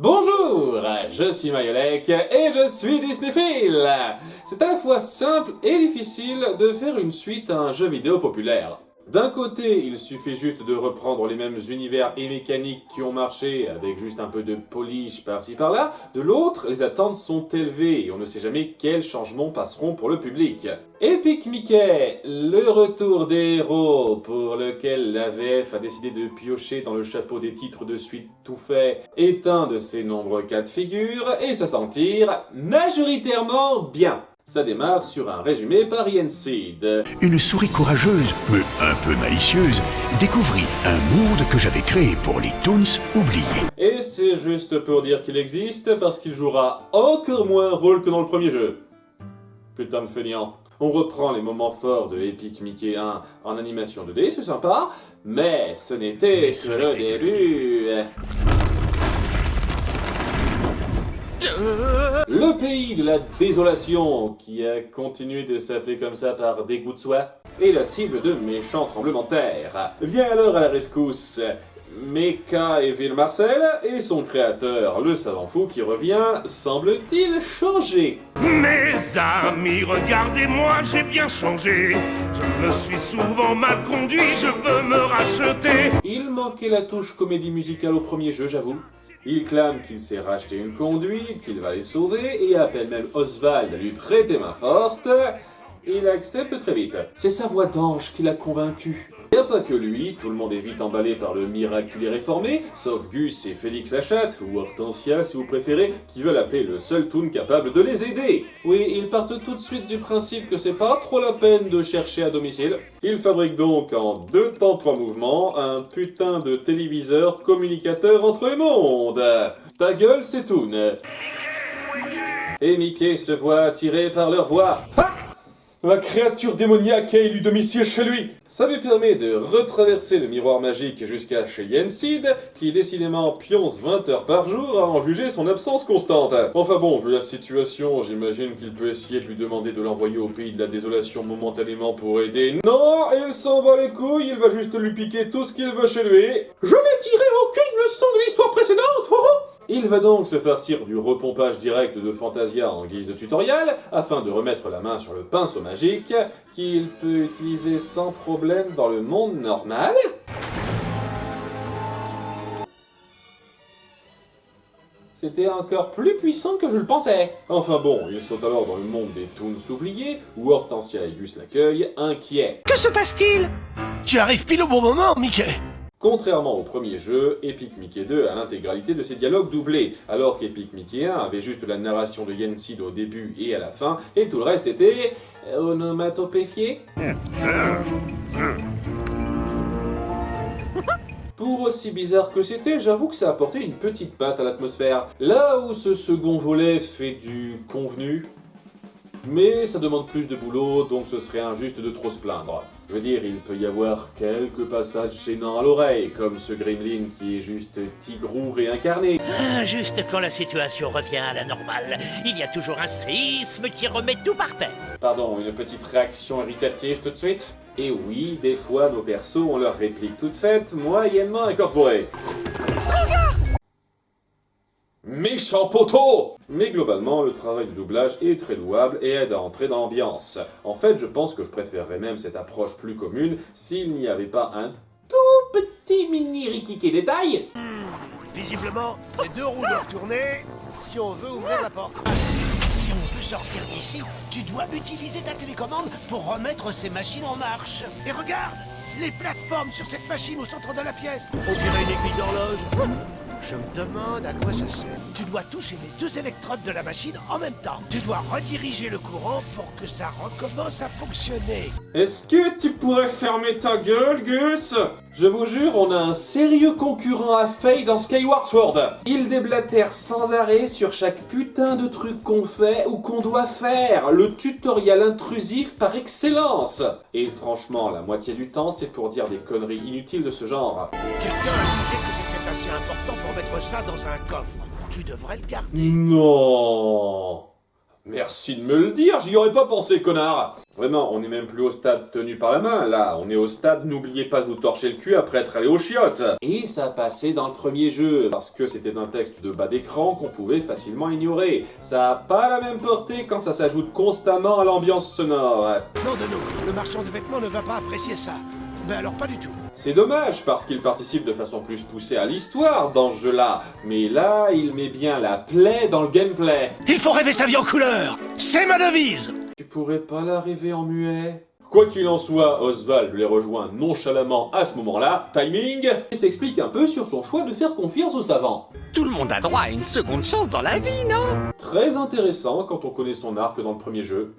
Bonjour, je suis Mayolek et je suis Disneyphile. C'est à la fois simple et difficile de faire une suite à un jeu vidéo populaire. D'un côté, il suffit juste de reprendre les mêmes univers et mécaniques qui ont marché avec juste un peu de polish par-ci par-là. De l'autre, les attentes sont élevées et on ne sait jamais quels changements passeront pour le public. Epic Mickey, le retour des héros pour lequel la VF a décidé de piocher dans le chapeau des titres de suite tout fait, est un de ses nombreux cas de figure et ça s'en tire majoritairement bien. Ça démarre sur un résumé par Yensid. Une souris courageuse, mais un peu malicieuse, découvrit un monde que j'avais créé pour les Toons oubliés. Et c'est juste pour dire qu'il existe, parce qu'il jouera encore moins rôle que dans le premier jeu. Putain de feignant. On reprend les moments forts de Epic Mickey 1 en animation 2D, c'est sympa, mais ce n'était que le début. Le pays de la désolation, qui a continué de s'appeler comme ça par dégoût de soi, est la cible de méchants tremblements de terre. Vient alors à la rescousse Mecha et Ville Marcel, et son créateur, le savant fou qui revient, semble-t-il changer. Mes amis, regardez-moi, j'ai bien changé. Je me suis souvent mal conduit, je veux me racheter. Il manquait la touche comédie musicale au premier jeu, j'avoue. Il clame qu'il s'est racheté une conduite, qu'il va les sauver, et appelle même Oswald à lui prêter main forte. Il accepte très vite. C'est sa voix d'ange qui l'a convaincu. Il n'y a pas que lui, tout le monde est vite emballé par le miraculé réformé, sauf Gus et Félix la chatte, ou Hortensia si vous préférez, qui veulent appeler le seul toon capable de les aider. Oui, ils partent tout de suite du principe que c'est pas trop la peine de chercher à domicile. Ils fabriquent donc en 2 temps 3 mouvements un putain de téléviseur communicateur entre les mondes. Ta gueule, c'est Toon. Et Mickey se voit attiré par leur voix. Ah! La créature démoniaque a élu domicile chez lui. Ça lui permet de retraverser le miroir magique jusqu'à chez Yensid, qui décidément pionce 20 heures par jour à en juger son absence constante. Enfin bon, vu la situation, j'imagine qu'il peut essayer de lui demander de l'envoyer au pays de la désolation momentanément pour aider. Non, il s'en bat les couilles, il va juste lui piquer tout ce qu'il veut chez lui. Je n'ai tiré aucune leçon de l'histoire précédente, oh oh. Il va donc se farcir du repompage direct de Fantasia en guise de tutoriel, afin de remettre la main sur le pinceau magique, qu'il peut utiliser sans problème dans le monde normal. C'était encore plus puissant que je le pensais. Enfin bon, ils sont alors dans le monde des Toons oubliés, où Hortensia et Gus l'accueillent, inquiets. Que se passe-t-il? Tu arrives pile au bon moment, Mickey. Contrairement au premier jeu, Epic Mickey 2 a l'intégralité de ses dialogues doublés, alors qu'Epic Mickey 1 avait juste la narration de Yensid au début et à la fin, et tout le reste était onomatopéfié. Pour aussi bizarre que c'était, j'avoue que ça apportait une petite patte à l'atmosphère. Là où ce second volet fait du convenu, mais ça demande plus de boulot, donc ce serait injuste de trop se plaindre. Je veux dire, il peut y avoir quelques passages gênants à l'oreille, comme ce Gremlin qui est juste tigrou réincarné. Juste quand la situation revient à la normale, il y a toujours un séisme qui remet tout par terre. Pardon, une petite réaction irritative tout de suite. Et oui, des fois nos persos ont leur réplique toute faite, moyennement incorporée. Méchant poteau! Mais globalement, le travail de doublage est très louable et aide à entrer dans l'ambiance. En fait, je pense que je préférerais même cette approche plus commune s'il n'y avait pas un tout petit mini riquiquet détail. Visiblement, les 2 roues doivent tourner si on veut ouvrir la porte. Si on veut sortir d'ici, tu dois utiliser ta télécommande pour remettre ces machines en marche. Et regarde, les plateformes sur cette machine au centre de la pièce. On dirait une aiguille d'horloge. Je me demande à quoi ça sert. Tu dois toucher les 2 électrodes de la machine en même temps. Tu dois rediriger le courant pour que ça recommence à fonctionner. Est-ce que tu pourrais fermer ta gueule, Gus? Je vous jure, on a un sérieux concurrent à Faye dans Skyward Sword. Il déblatère sans arrêt sur chaque putain de truc qu'on fait ou qu'on doit faire. Le tutoriel intrusif par excellence. Et franchement, la moitié du temps, c'est pour dire des conneries inutiles de ce genre. Quelqu'un a jugé que c'était assez important pour mettre ça dans un coffre. Tu devrais le garder. Non. Merci de me le dire, j'y aurais pas pensé, connard. Vraiment, on n'est même plus au stade tenu par la main, là. On est au stade n'oubliez pas de vous torcher le cul après être allé aux chiottes. Et ça passait dans le premier jeu, parce que c'était un texte de bas d'écran qu'on pouvait facilement ignorer. Ça a pas la même portée quand ça s'ajoute constamment à l'ambiance sonore. Non, le marchand de vêtements ne va pas apprécier ça. Ben alors pas du tout. C'est dommage, parce qu'il participe de façon plus poussée à l'histoire dans ce jeu-là. Mais là, il met bien la plaie dans le gameplay. Il faut rêver sa vie en couleur. C'est ma devise. Tu pourrais pas la rêver en muet? Quoi qu'il en soit, Oswald les rejoint nonchalamment à ce moment-là, timing, et s'explique un peu sur son choix de faire confiance aux savants. Tout le monde a droit à une seconde chance dans la vie, non? Très intéressant quand on connaît son arc dans le premier jeu.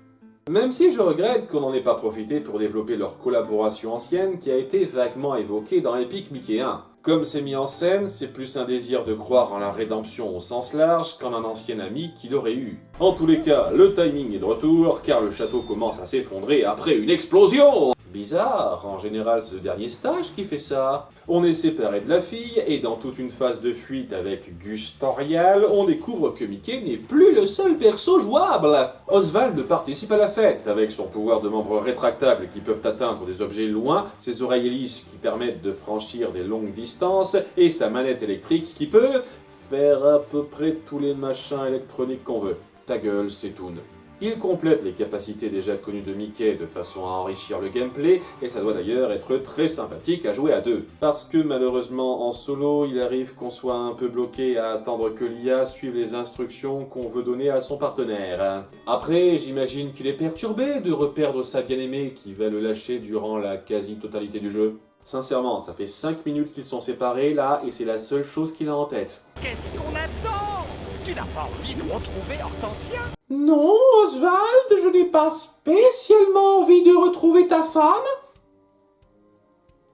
Même si je regrette qu'on n'en ait pas profité pour développer leur collaboration ancienne qui a été vaguement évoquée dans Epic Mickey 1. Comme c'est mis en scène, c'est plus un désir de croire en la rédemption au sens large qu'en un ancien ami qu'il aurait eu. En tous les cas, le timing est de retour car le château commence à s'effondrer après une explosion. Bizarre, en général c'est le dernier stage qui fait ça. On est séparé de la fille et dans toute une phase de fuite avec Gus Torial, on découvre que Mickey n'est plus le seul perso jouable. Oswald participe à la fête avec son pouvoir de membre rétractable qui peuvent atteindre des objets loin, ses oreilles hélices qui permettent de franchir des longues distances et sa manette électrique qui peut faire à peu près tous les machins électroniques qu'on veut. Ta gueule, c'est Toon. Il complète les capacités déjà connues de Mickey de façon à enrichir le gameplay, et ça doit d'ailleurs être très sympathique à jouer à deux. Parce que malheureusement en solo, il arrive qu'on soit un peu bloqué à attendre que l'IA suive les instructions qu'on veut donner à son partenaire. Après, j'imagine qu'il est perturbé de reperdre sa bien-aimée qui va le lâcher durant la quasi-totalité du jeu. Sincèrement, ça fait 5 minutes qu'ils sont séparés là, et c'est la seule chose qu'il a en tête. Qu'est-ce qu'on attend? Tu n'as pas envie de retrouver Hortensia? Non, Oswald, je n'ai pas spécialement envie de retrouver ta femme.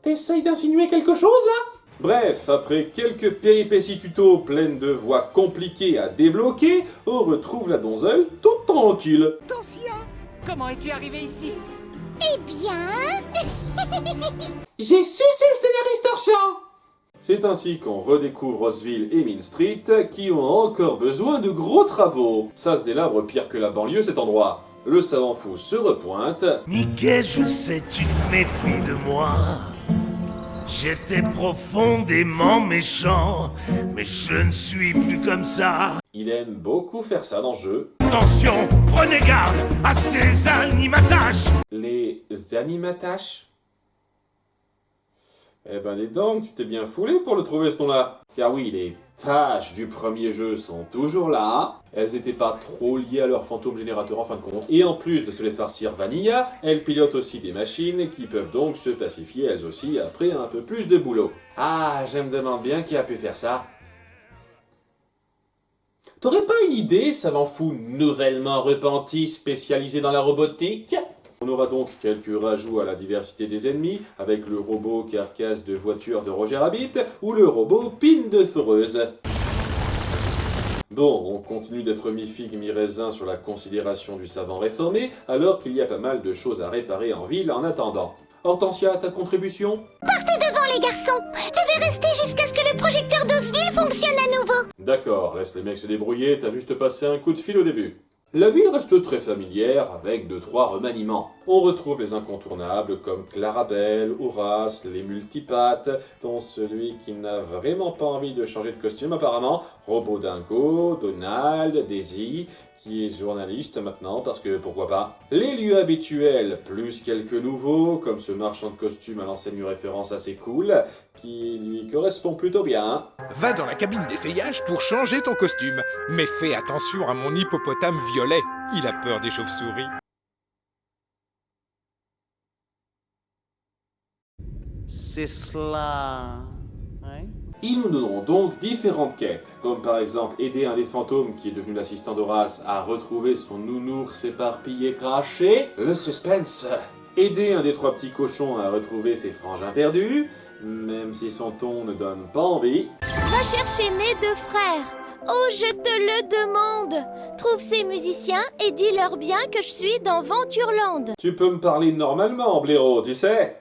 T'essayes d'insinuer quelque chose, là? Bref, après quelques péripéties tuto pleines de voies compliquées à débloquer, on retrouve la donzelle toute tranquille. Hortensia, comment es-tu arrivée ici? Eh bien... J'ai sucé le scénariste hors champ. C'est ainsi qu'on redécouvre Roseville et Main Street, qui ont encore besoin de gros travaux. Ça se délabre pire que la banlieue cet endroit. Le savant fou se repointe. Mickey, je sais, tu te méfies de moi. J'étais profondément méchant, mais je ne suis plus comme ça. Il aime beaucoup faire ça dans le jeu. Attention, prenez garde à ces animataches. Les animataches? Eh ben dis donc, tu t'es bien foulé pour le trouver ce nom-là. Car oui, les tâches du premier jeu sont toujours là. Elles étaient pas trop liées à leur fantôme générateur en fin de compte. Et en plus de se les farcir vanilla, elles pilotent aussi des machines qui peuvent donc se pacifier elles aussi après un peu plus de boulot. Ah, je me demande bien qui a pu faire ça. T'aurais pas une idée, savant fou nouvellement repenti spécialisé dans la robotique? On aura donc quelques rajouts à la diversité des ennemis, avec le robot carcasse de voiture de Roger Rabbit, ou le robot pine de foreuse. Bon, on continue d'être mi-figue mi-raisin sur la considération du savant réformé, alors qu'il y a pas mal de choses à réparer en ville en attendant. Hortensia, ta contribution? Partez devant les garçons. Je vais rester jusqu'à ce que le projecteur d'Osville fonctionne à nouveau. D'accord, laisse les mecs se débrouiller, t'as juste passé un coup de fil au début. La ville reste très familière, avec 2-3 remaniements. On retrouve les incontournables comme Clarabelle, Horace, les multipates, dont celui qui n'a vraiment pas envie de changer de costume apparemment, Robot Dingo, Donald, Daisy, qui est journaliste maintenant parce que pourquoi pas. Les lieux habituels, plus quelques nouveaux, comme ce marchand de costumes à l'enseigne référence assez cool, qui lui correspond plutôt bien. Va dans la cabine d'essayage pour changer ton costume, mais fais attention à mon hippopotame violet, il a peur des chauves-souris. C'est cela... Ouais. Ils nous donneront donc différentes quêtes, comme par exemple aider un des fantômes qui est devenu l'assistant d'Horace à retrouver son nounours éparpillé craché, le suspense. Aider un des 3 petits cochons à retrouver ses frangins perdus, même si son ton ne donne pas envie. Va chercher mes 2 frères. Oh, je te le demande. Trouve ces musiciens et dis-leur bien que je suis dans Ventureland. Tu peux me parler normalement, blaireau, tu sais.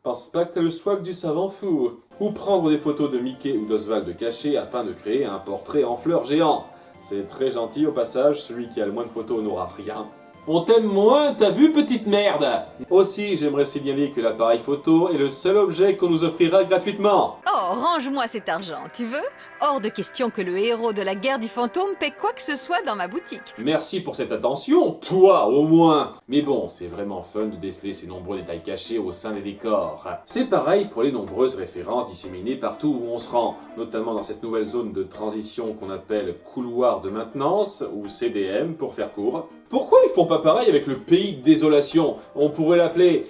Pense pas que t'as le swag du savant fou. Ou prendre des photos de Mickey ou d'Oswald cachés afin de créer un portrait en fleurs géant. C'est très gentil au passage, celui qui a le moins de photos n'aura rien. On t'aime moins, t'as vu, petite merde? Aussi, j'aimerais signaler que l'appareil photo est le seul objet qu'on nous offrira gratuitement. Oh, range-moi cet argent, tu veux? Hors de question que le héros de la guerre du fantôme paie quoi que ce soit dans ma boutique. Merci pour cette attention, toi au moins. Mais bon, c'est vraiment fun de déceler ces nombreux détails cachés au sein des décors. C'est pareil pour les nombreuses références disséminées partout où on se rend, notamment dans cette nouvelle zone de transition qu'on appelle couloir de maintenance, ou CDM pour faire court. Pourquoi ils font pas pareil avec le pays de désolation? On pourrait l'appeler...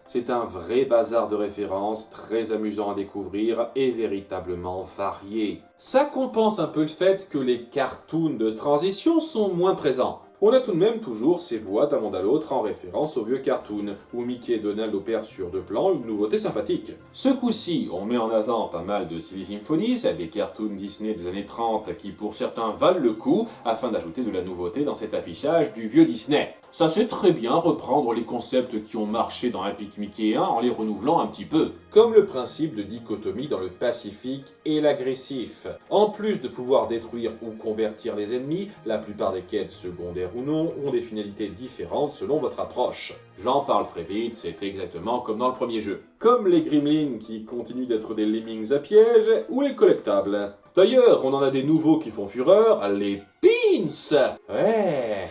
C'est un vrai bazar de références, très amusant à découvrir et véritablement varié. Ça compense un peu le fait que les cartoons de transition sont moins présents. On a tout de même toujours ces voix d'un monde à l'autre en référence aux vieux cartoons, où Mickey et Donald opèrent sur deux plans une nouveauté sympathique. Ce coup-ci, on met en avant pas mal de Silly Symphonies, des cartoons Disney des années 30 qui pour certains valent le coup, afin d'ajouter de la nouveauté dans cet affichage du vieux Disney. Ça sait très bien reprendre les concepts qui ont marché dans Epic Mickey 1 en les renouvelant un petit peu. Comme le principe de dichotomie dans le pacifique et l'agressif. En plus de pouvoir détruire ou convertir les ennemis, la plupart des quêtes secondaires ou non ont des finalités différentes selon votre approche. J'en parle très vite, c'est exactement comme dans le premier jeu. Comme les Gremlins qui continuent d'être des lemmings à piège, ou les collectables. D'ailleurs, on en a des nouveaux qui font fureur, les pins. Ouais...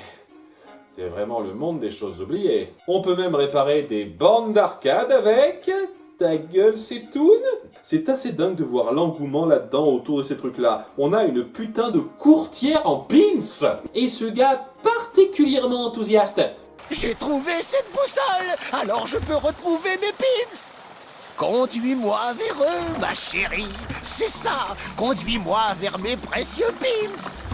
C'est vraiment le monde des choses oubliées. On peut même réparer des bornes d'arcade avec... Ta gueule, c'est Toon? C'est assez dingue de voir l'engouement là-dedans autour de ces trucs-là. On a une putain de courtière en pins! Et ce gars particulièrement enthousiaste. J'ai trouvé cette boussole, alors je peux retrouver mes pins. Conduis-moi vers eux, ma chérie. C'est ça, conduis-moi vers mes précieux pins.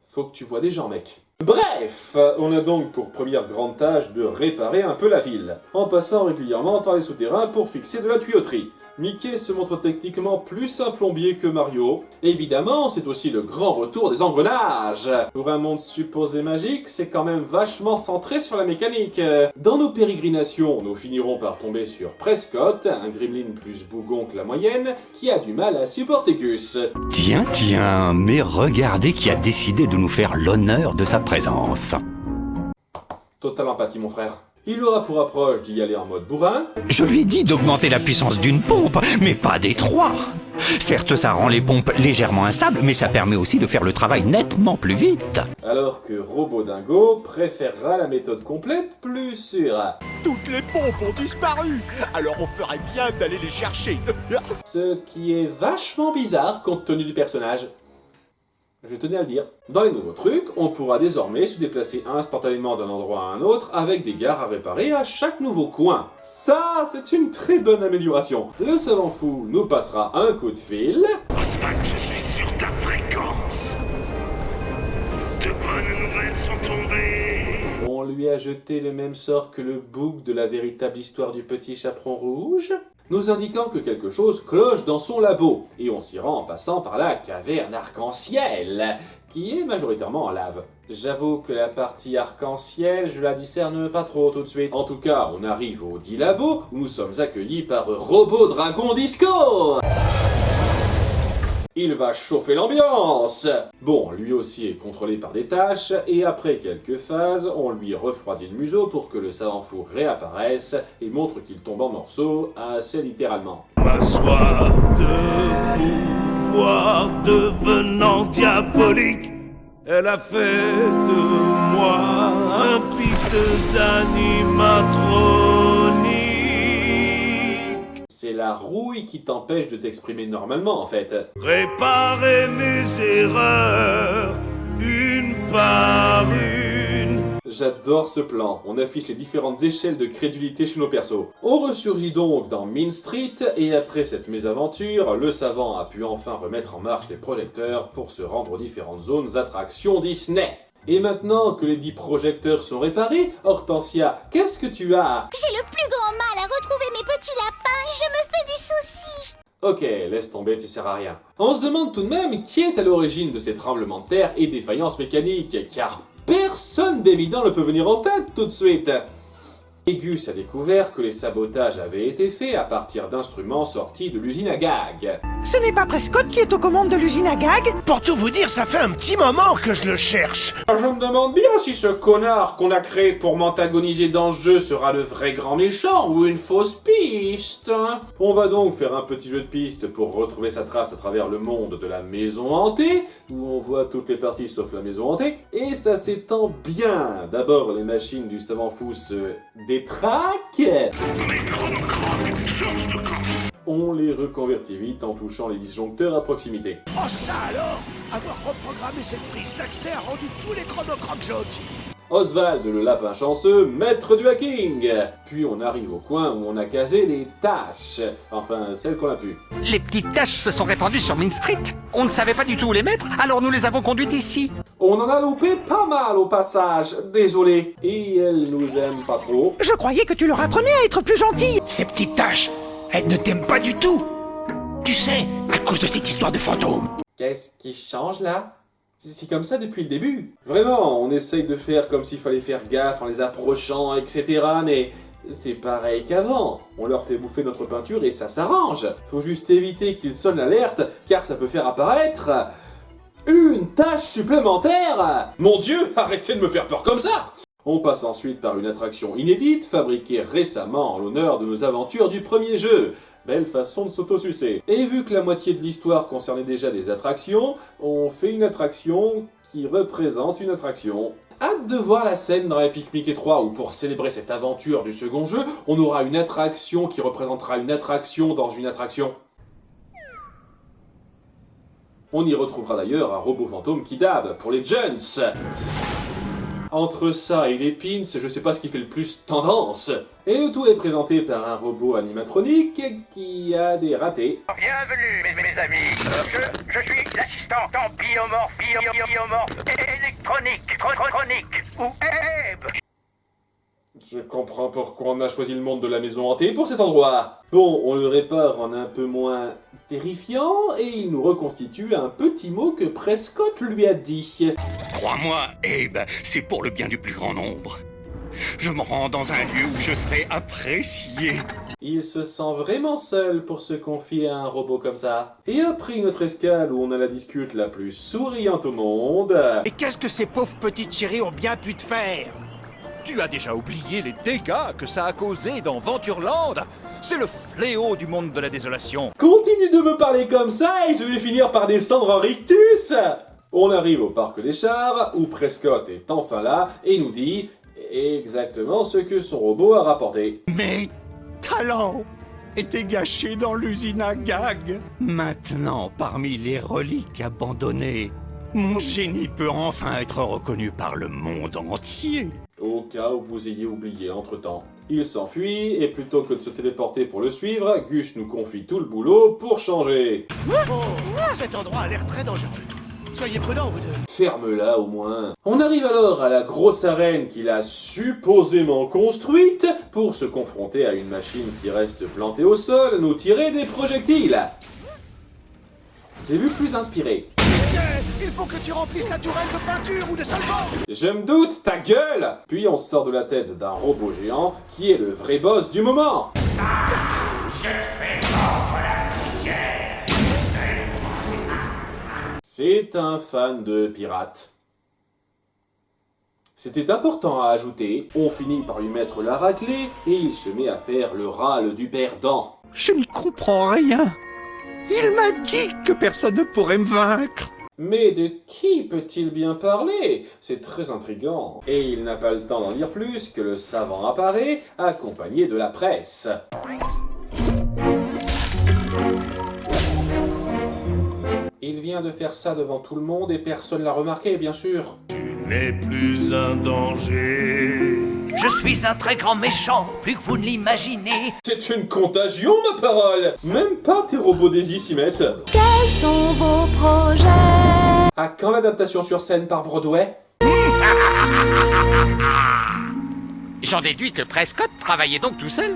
Faut que tu vois des gens, mec. Bref, on a donc pour première grande tâche de réparer un peu la ville, en passant régulièrement par les souterrains pour fixer de la tuyauterie. Mickey se montre techniquement plus un plombier que Mario. Évidemment, c'est aussi le grand retour des engrenages. Pour un monde supposé magique, c'est quand même vachement centré sur la mécanique. Dans nos pérégrinations, nous finirons par tomber sur Prescott, un gremlin plus bougon que la moyenne, qui a du mal à supporter Gus. Tiens, mais regardez qui a décidé de nous faire l'honneur de sa présence. Totale empathie, mon frère. Il aura pour approche d'y aller en mode bourrin. Je lui ai dit d'augmenter la puissance d'une pompe, mais pas des trois. Certes, ça rend les pompes légèrement instables, mais ça permet aussi de faire le travail nettement plus vite. Alors que Robot Dingo préférera la méthode complète plus sûre. Toutes les pompes ont disparu, alors on ferait bien d'aller les chercher. Ce qui est vachement bizarre compte tenu du personnage. Je tenais à le dire. Dans les nouveaux trucs, on pourra désormais se déplacer instantanément d'un endroit à un autre avec des gares à réparer à chaque nouveau coin. Ça, c'est une très bonne amélioration. Le savant fou nous passera un coup de fil. Oswald, je suis sur ta fréquence. De bonnes nouvelles sont tombées. On lui a jeté le même sort que le bouc de la véritable histoire du petit chaperon rouge, nous indiquant que quelque chose cloche dans son labo, et on s'y rend en passant par la caverne arc-en-ciel, qui est majoritairement en lave. J'avoue que la partie arc-en-ciel, je la discerne pas trop tout de suite. En tout cas, on arrive au dit labo, où nous sommes accueillis par Robot Dragon Disco. Il va chauffer l'ambiance! Bon, lui aussi est contrôlé par des tâches, et après quelques phases, on lui refroidit le museau pour que le savant fou réapparaisse et montre qu'il tombe en morceaux, assez littéralement. Ma soif de pouvoir devenant diabolique, elle a fait de moi un piteux animatronique. C'est la rouille qui t'empêche de t'exprimer normalement, en fait. Réparer mes erreurs, une par une. J'adore ce plan, on affiche les différentes échelles de crédulité chez nos persos. On ressurgit donc dans Mean Street, et après cette mésaventure, le savant a pu enfin remettre en marche les projecteurs pour se rendre aux différentes zones attractions Disney. Et maintenant que les 10 projecteurs sont réparés, Hortensia, qu'est-ce que tu as? J'ai le plus grand mal à retrouver mes petits lapins et je me fais du souci. Ok, laisse tomber, tu sers à rien. On se demande tout de même qui est à l'origine de ces tremblements de terre et défaillances mécaniques, car personne d'évident ne peut venir en tête tout de suite. Et Gus a découvert que les sabotages avaient été faits à partir d'instruments sortis de l'usine à gags. Ce n'est pas Prescott qui est aux commandes de l'usine à gags? Pour tout vous dire, ça fait un petit moment que je le cherche. Je me demande bien si ce connard qu'on a créé pour m'antagoniser dans ce jeu sera le vrai grand méchant ou une fausse piste. On va donc faire un petit jeu de piste pour retrouver sa trace à travers le monde de la maison hantée, où on voit toutes les parties sauf la maison hantée, et ça s'étend bien. D'abord, les machines du savant fou se détraquent. On les reconvertit vite en touchant les disjoncteurs à proximité. Oh ça alors! Avoir reprogrammé cette prise d'accès a rendu tous les chronocrocs gentils. Oswald, le lapin chanceux, maître du hacking. Puis on arrive au coin où on a casé les tâches. Enfin, celles qu'on a pu. Les petites taches se sont répandues sur Main Street. On ne savait pas du tout où les mettre, alors nous les avons conduites ici. On en a loupé pas mal au passage, désolé. Et elles nous aiment pas trop. Je croyais que tu leur apprenais à être plus gentil. Ces petites taches, elles ne t'aiment pas du tout. Tu sais, à cause de cette histoire de fantôme. Qu'est-ce qui change là? C'est comme ça depuis le début. Vraiment, on essaye de faire comme s'il fallait faire gaffe en les approchant, etc. Mais c'est pareil qu'avant. On leur fait bouffer notre peinture et ça s'arrange. Faut juste éviter qu'ils sonnent l'alerte, car ça peut faire apparaître une tâche supplémentaire. Mon Dieu, arrêtez de me faire peur comme ça. On passe ensuite par une attraction inédite, fabriquée récemment en l'honneur de nos aventures du premier jeu. Belle façon de s'autosucer. Et vu que la moitié de l'histoire concernait déjà des attractions, on fait une attraction qui représente une attraction. Hâte de voir la scène dans Epic Mickey 3 où pour célébrer cette aventure du second jeu, on aura une attraction qui représentera une attraction dans une attraction. On y retrouvera d'ailleurs un robot fantôme qui dab pour les Juns. Entre ça et les pins, je sais pas ce qui fait le plus tendance. Et le tout est présenté par un robot animatronique qui a des ratés. Bienvenue mes amis, je suis l'assistant en biomorphe électronique, chronique ou EB. Je comprends pourquoi on a choisi le monde de la maison hantée pour cet endroit. Bon, on le répare en un peu moins terrifiant et il nous reconstitue un petit mot que Prescott lui a dit. Crois-moi, Abe, c'est pour le bien du plus grand nombre. Je me rends dans un lieu où je serai apprécié. Il se sent vraiment seul pour se confier à un robot comme ça. Et après une autre escale où on a la discute la plus souriante au monde... Et qu'est-ce que ces pauvres petites chéries ont bien pu te faire? Tu as déjà oublié les dégâts que ça a causé dans Ventureland. C'est le fléau du monde de la désolation. Continue de me parler comme ça et je vais finir par descendre en rictus. On arrive au parc des chars où Prescott est enfin là et nous dit exactement ce que son robot a rapporté. Mes talents étaient gâchés dans l'usine à gags. Maintenant, parmi les reliques abandonnées, mon génie peut enfin être reconnu par le monde entier. Au cas où vous ayez oublié entre-temps. Il s'enfuit, et plutôt que de se téléporter pour le suivre, Gus nous confie tout le boulot pour changer. Oh, cet endroit a l'air très dangereux. Soyez prudents, vous deux. Ferme-la au moins. On arrive alors à la grosse arène qu'il a supposément construite pour se confronter à une machine qui reste plantée au sol, nous tirer des projectiles. J'ai vu plus inspiré. Il faut que tu remplisses la tourelle de peinture ou de solvant. Je me doute, ta gueule. Puis on sort de la tête d'un robot géant qui est le vrai boss du moment. Je fais mordre la poussière. C'est un fan de pirates. C'était important à ajouter, on finit par lui mettre la raclée et il se met à faire le râle du perdant. Je n'y comprends rien. Il m'a dit que personne ne pourrait me vaincre. Mais de qui peut-il bien parler? C'est très intriguant. Et il n'a pas le temps d'en dire plus que le savant apparaît, accompagné de la presse. Il vient de faire ça devant tout le monde et personne l'a remarqué, bien sûr. Tu n'es plus un danger. Je suis un très grand méchant, plus que vous ne l'imaginez. C'est une contagion, ma parole. Même pas tes robots Daisy s'y mettent. Quels sont vos projets? À quand l'adaptation sur scène par Broadway? J'en déduis que Prescott travaillait donc tout seul.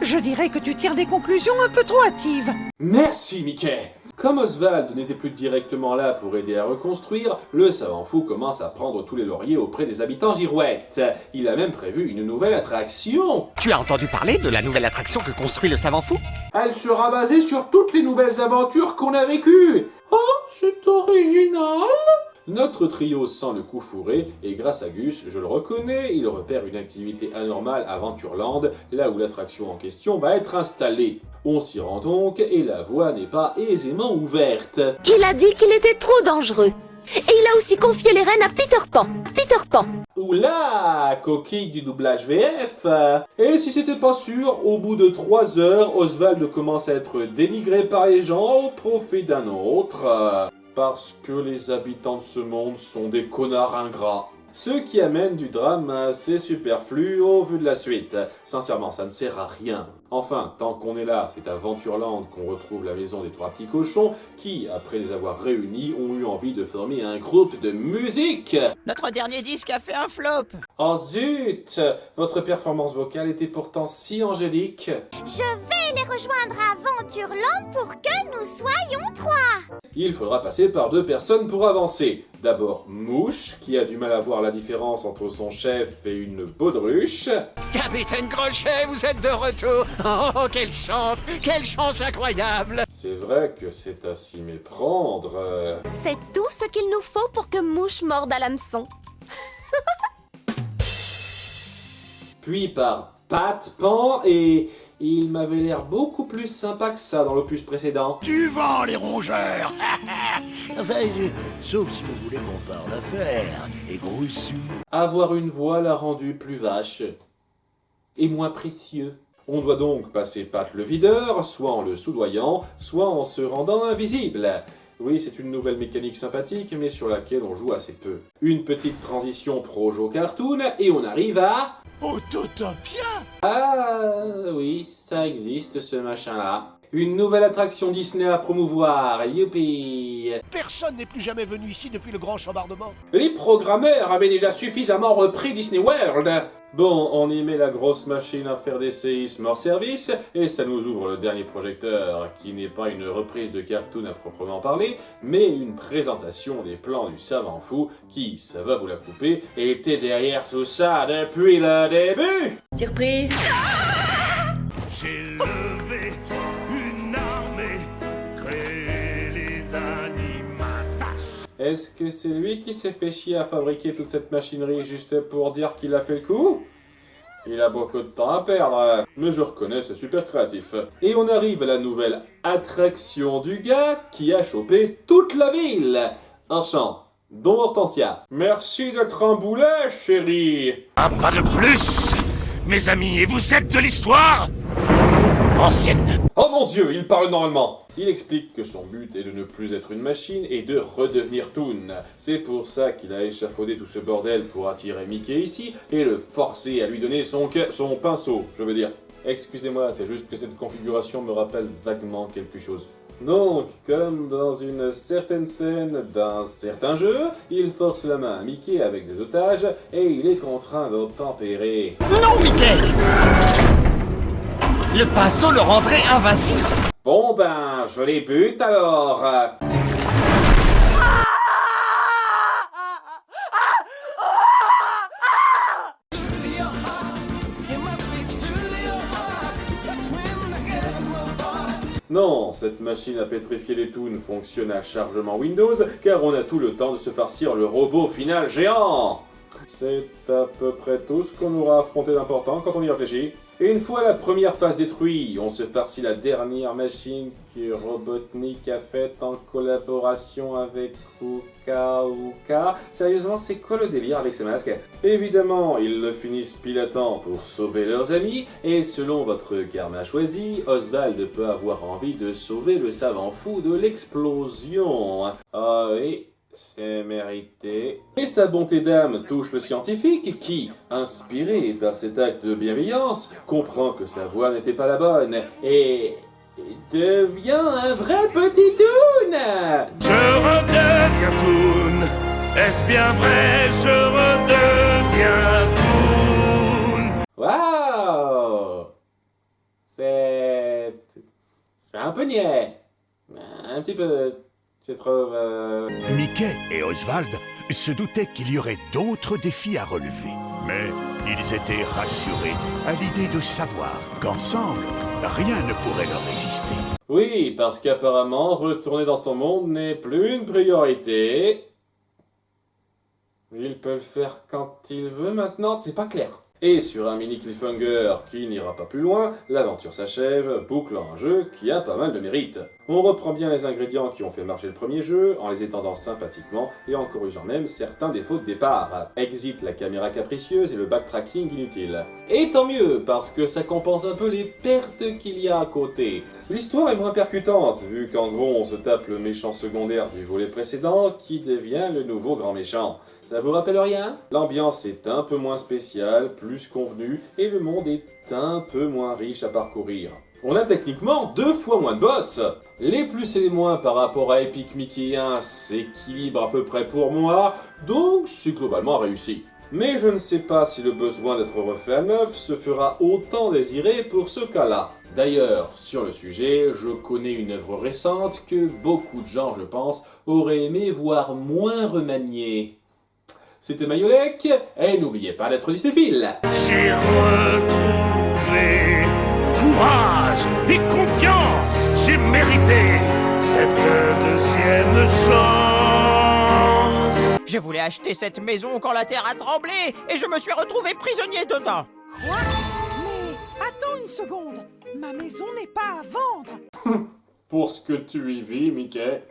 Je dirais que tu tires des conclusions un peu trop hâtives. Merci, Mickey. Comme Oswald n'était plus directement là pour aider à reconstruire, le savant fou commence à prendre tous les lauriers auprès des habitants girouettes. Il a même prévu une nouvelle attraction. Tu as entendu parler de la nouvelle attraction que construit le savant fou? Elle sera basée sur toutes les nouvelles aventures qu'on a vécues. Oh, c'est original! Notre trio sent le coup fourré, et grâce à Gus, je le reconnais, il repère une activité anormale à Ventureland, là où l'attraction en question va être installée. On s'y rend donc, et la voie n'est pas aisément ouverte. Il a dit qu'il était trop dangereux. Et il a aussi confié les rênes à Peter Pan. Peter Pan. Oula, coquille du doublage VF. Et si c'était pas sûr, au bout de 3 heures, Oswald commence à être dénigré par les gens au profit d'un autre. Parce que les habitants de ce monde sont des connards ingrats. Ce qui amène du drame assez superflu au vu de la suite. Sincèrement, ça ne sert à rien. Enfin, tant qu'on est là, c'est à Ventureland qu'on retrouve la maison des 3 petits cochons qui, après les avoir réunis, ont eu envie de former un groupe de musique. Notre dernier disque a fait un flop. Oh zut! Votre performance vocale était pourtant si angélique. Je vais les rejoindre à Ventureland pour que nous soyons 3. Il faudra passer par 2 personnes pour avancer. D'abord Mouche, qui a du mal à voir la différence entre son chef et une baudruche. Capitaine Crochet, vous êtes de retour. Oh, quelle chance incroyable. C'est vrai que c'est à s'y méprendre. C'est tout ce qu'il nous faut pour que Mouche morde à l'hameçon. Puis par Pat Pan, et il m'avait l'air beaucoup plus sympa que ça dans l'opus précédent. Tu vends les rongeurs. Enfin, sauf si vous voulez qu'on parle affaires et gros sous. Avoir une voix l'a rendu plus vache et moins précieux. On doit donc passer Pat le videur, soit en le soudoyant, soit en se rendant invisible. Oui, c'est une nouvelle mécanique sympathique, mais sur laquelle on joue assez peu. Une petite transition pro-jo cartoon, et on arrive à... Autotopia. Ah oui, ça existe ce machin-là. Une nouvelle attraction Disney à promouvoir, youpi! Personne n'est plus jamais venu ici depuis le grand chambardement. Les programmeurs avaient déjà suffisamment repris Disney World. Bon, on y met la grosse machine à faire des séismes hors service, et ça nous ouvre le dernier projecteur, qui n'est pas une reprise de cartoon à proprement parler, mais une présentation des plans du savant fou, qui, ça va vous la couper, était derrière tout ça depuis le début. Surprise! J'ai levé une armée, créé les animatas. Est-ce que c'est lui qui s'est fait chier à fabriquer toute cette machinerie juste pour dire qu'il a fait le coup? Il a beaucoup de temps à perdre, mais je reconnais, c'est super créatif. Et on arrive à la nouvelle attraction du gars qui a chopé toute la ville. Un champ, dont Hortensia. Merci d'être un boulet, chérie. Ah, pas de plus, mes amis, et vous êtes de l'histoire ancienne. Oh mon Dieu, il parle normalement. Il explique que son but est de ne plus être une machine et de redevenir Toon. C'est pour ça qu'il a échafaudé tout ce bordel pour attirer Mickey ici et le forcer à lui donner son pinceau, je veux dire. Excusez-moi, c'est juste que cette configuration me rappelle vaguement quelque chose. Donc, comme dans une certaine scène d'un certain jeu, il force la main à Mickey avec des otages et il est contraint d'obtempérer. Non, Mickey! Le pinceau le rendrait invincible. Bon ben, je les bute alors. Non, cette machine à pétrifier les toons fonctionne à chargement Windows, car on a tout le temps de se farcir le robot final géant. C'est à peu près tout ce qu'on aura affronté d'important quand on y réfléchit. Et une fois la première phase détruite, on se farcit la dernière machine que Robotnik a faite en collaboration avec Uka. Sérieusement, c'est quoi le délire avec ces masques? Évidemment, ils le finissent pilotant pour sauver leurs amis, et selon votre karma choisi, Oswald peut avoir envie de sauver le savant fou de l'explosion. Ah oui. C'est mérité. Et sa bonté d'âme touche le scientifique qui, inspiré par cet acte de bienveillance, comprend que sa voix n'était pas la bonne et devient un vrai petit Toon. Je redeviens Toon. Est-ce bien vrai, je redeviens Toon. Waouh! C'est un peu niais. Un petit peu, je trouve... Mickey et Oswald se doutaient qu'il y aurait d'autres défis à relever. Mais ils étaient rassurés à l'idée de savoir qu'ensemble, rien ne pourrait leur résister. Oui, parce qu'apparemment, retourner dans son monde n'est plus une priorité. Il peut le faire quand il veut maintenant, c'est pas clair. Et sur un mini cliffhanger qui n'ira pas plus loin, l'aventure s'achève, bouclant un jeu qui a pas mal de mérite. On reprend bien les ingrédients qui ont fait marcher le premier jeu, en les étendant sympathiquement et en corrigeant même certains défauts de départ. Exit la caméra capricieuse et le backtracking inutile. Et tant mieux, parce que ça compense un peu les pertes qu'il y a à côté. L'histoire est moins percutante, vu qu'en gros on se tape le méchant secondaire du volet précédent qui devient le nouveau grand méchant. Ça vous rappelle rien? L'ambiance est un peu moins spéciale, plus convenue, et le monde est un peu moins riche à parcourir. On a techniquement 2 fois moins de boss. Les plus et les moins par rapport à Epic Mickey 1 s'équilibrent à peu près pour moi, donc c'est globalement réussi. Mais je ne sais pas si le besoin d'être refait à neuf se fera autant désirer pour ce cas-là. D'ailleurs, sur le sujet, je connais une œuvre récente que beaucoup de gens, je pense, auraient aimé voir moins remaniée. C'était Mayolek, et n'oubliez pas d'être distéphile. J'ai retrouvé courage et confiance. J'ai mérité cette deuxième chance. Je voulais acheter cette maison quand la terre a tremblé et je me suis retrouvé prisonnier dedans. Quoi? Mais attends une seconde. Ma maison n'est pas à vendre. Pour ce que tu y vis, Mickey.